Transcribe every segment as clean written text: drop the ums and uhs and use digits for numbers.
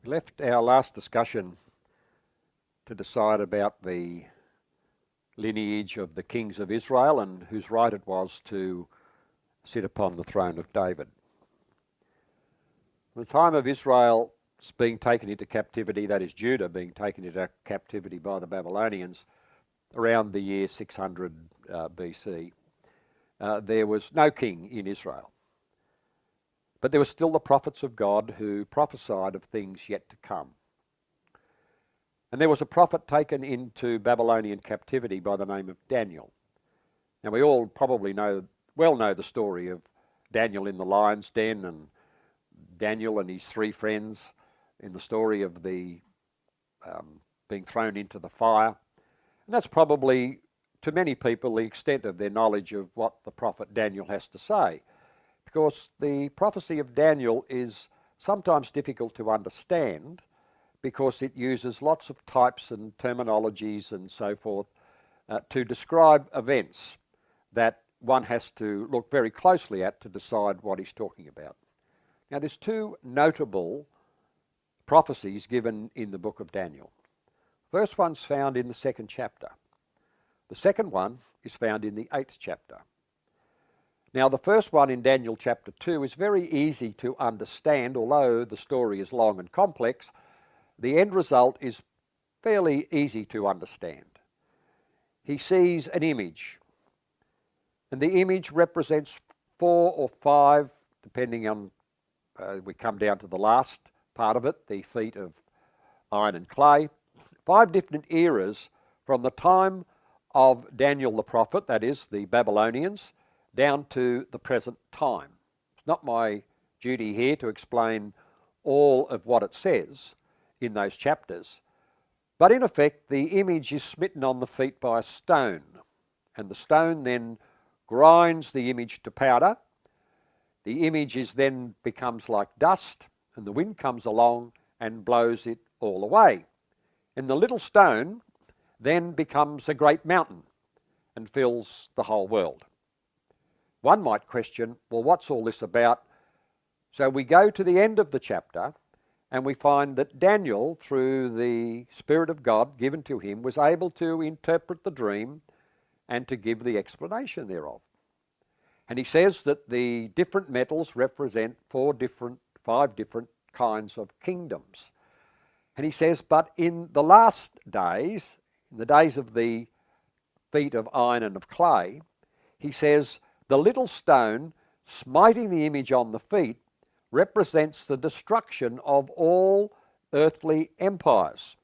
We left our last discussion to decide about the lineage of the kings of Israel and whose right it was to sit upon the throne of David. The time of Israel being taken into captivity, that is Judah being taken into captivity by the Babylonians around the year 600 BC, there was no king in Israel. But there were still the prophets of God who prophesied of things yet to come. And there was a prophet taken into Babylonian captivity by the name of Daniel. Now we all probably know the story of Daniel in the lion's den and Daniel and his three friends in the story of the being thrown into the fire. And that's probably, to many people, the extent of their knowledge of what the prophet Daniel has to say. Because the prophecy of Daniel is sometimes difficult to understand because it uses lots of types and terminologies and so forth to describe events that one has to look very closely at to decide what he's talking about. Now there's two notable prophecies given in the book of Daniel. First one's found in the 2nd chapter. The second one is found in the 8th chapter. Now the first one in Daniel chapter 2 is very easy to understand, although the story is long and complex. The end result is fairly easy to understand. He sees an image, and the image represents 4 or 5, depending on, we come down to the last part of it, the feet of iron and clay. 5 different eras from the time of Daniel the prophet, that is the Babylonians, down to the present time. It's not my duty here to explain all of what it says in those chapters, but in effect the image is smitten on the feet by a stone, and the stone then grinds the image to powder. The image then becomes like dust, and the wind comes along and blows it all away. And the little stone then becomes a great mountain and fills the whole world. One might question, well, what's all this about? So we go to the end of the chapter and we find that Daniel, through the Spirit of God given to him, was able to interpret the dream and to give the explanation thereof. And he says that the different metals represent 5 different kinds of kingdoms. And he says, but in the last days, in the days of the feet of iron and of clay, he says, the little stone smiting the image on the feet represents the destruction of all earthly empires.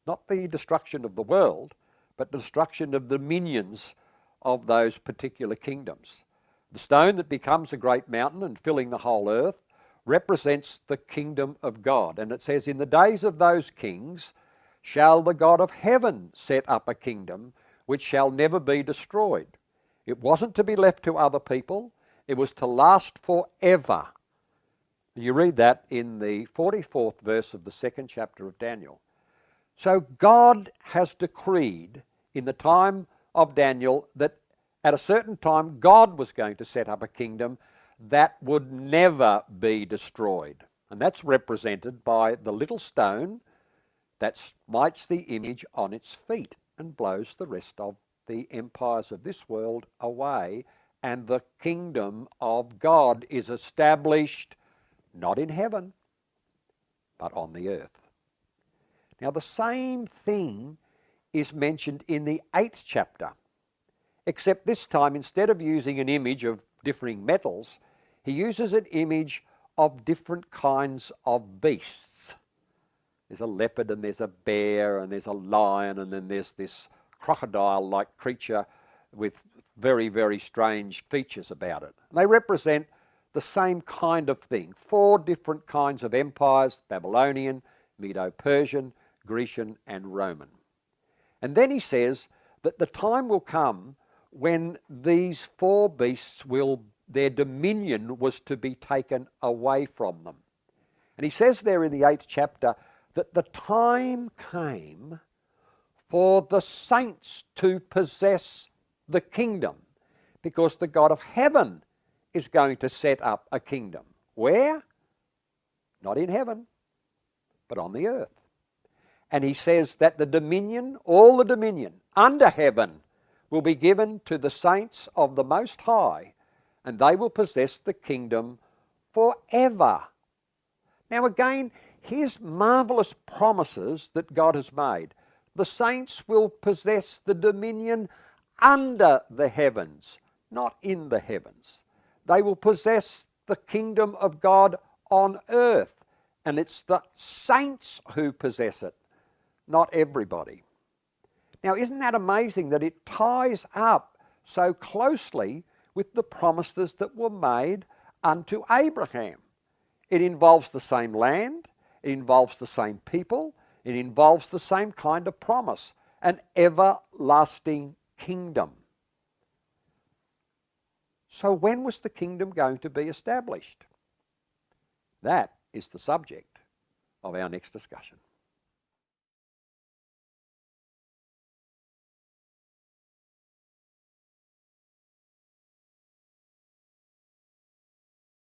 Not the destruction of the world, but the destruction of the dominions of those particular kingdoms. The stone that becomes a great mountain and filling the whole earth represents the kingdom of God. And it says, in the days of those kings shall the God of heaven set up a kingdom which shall never be destroyed. It wasn't to be left to other people. It was to last forever. You read that in the 44th verse of the 2nd chapter of Daniel. So God has decreed in the time of Daniel that at a certain time God was going to set up a kingdom that would never be destroyed. And that's represented by the little stone that smites the image on its feet and blows the rest of the empires of this world away, and the kingdom of God is established not in heaven, but on the earth. Now the same thing is mentioned in the 8th chapter, except this time instead of using an image of differing metals, he uses an image of different kinds of beasts. There's a leopard and there's a bear and there's a lion and then there's this crocodile-like creature with very, very strange features about it. And they represent the same kind of thing. 4 different kinds of empires: Babylonian, Medo-Persian, Grecian and Roman. And then he says that the time will come when these 4 beasts their dominion was to be taken away from them. And he says there in the 8th chapter that the time came for the saints to possess the kingdom, because the God of heaven is going to set up a kingdom. Where? Not in heaven, but on the earth. And he says that the dominion, all the dominion under heaven, will be given to the saints of the Most High, and they will possess the kingdom forever. Now again, here's marvellous promises that God has made. The saints will possess the dominion under the heavens, not in the heavens. They will possess the kingdom of God on earth, and it's the saints who possess it, not everybody. Now, isn't that amazing that it ties up so closely with the promises that were made unto Abraham? It involves the same land, it involves the same people, it involves the same kind of promise, an everlasting kingdom. So when was the kingdom going to be established? That is the subject of our next discussion.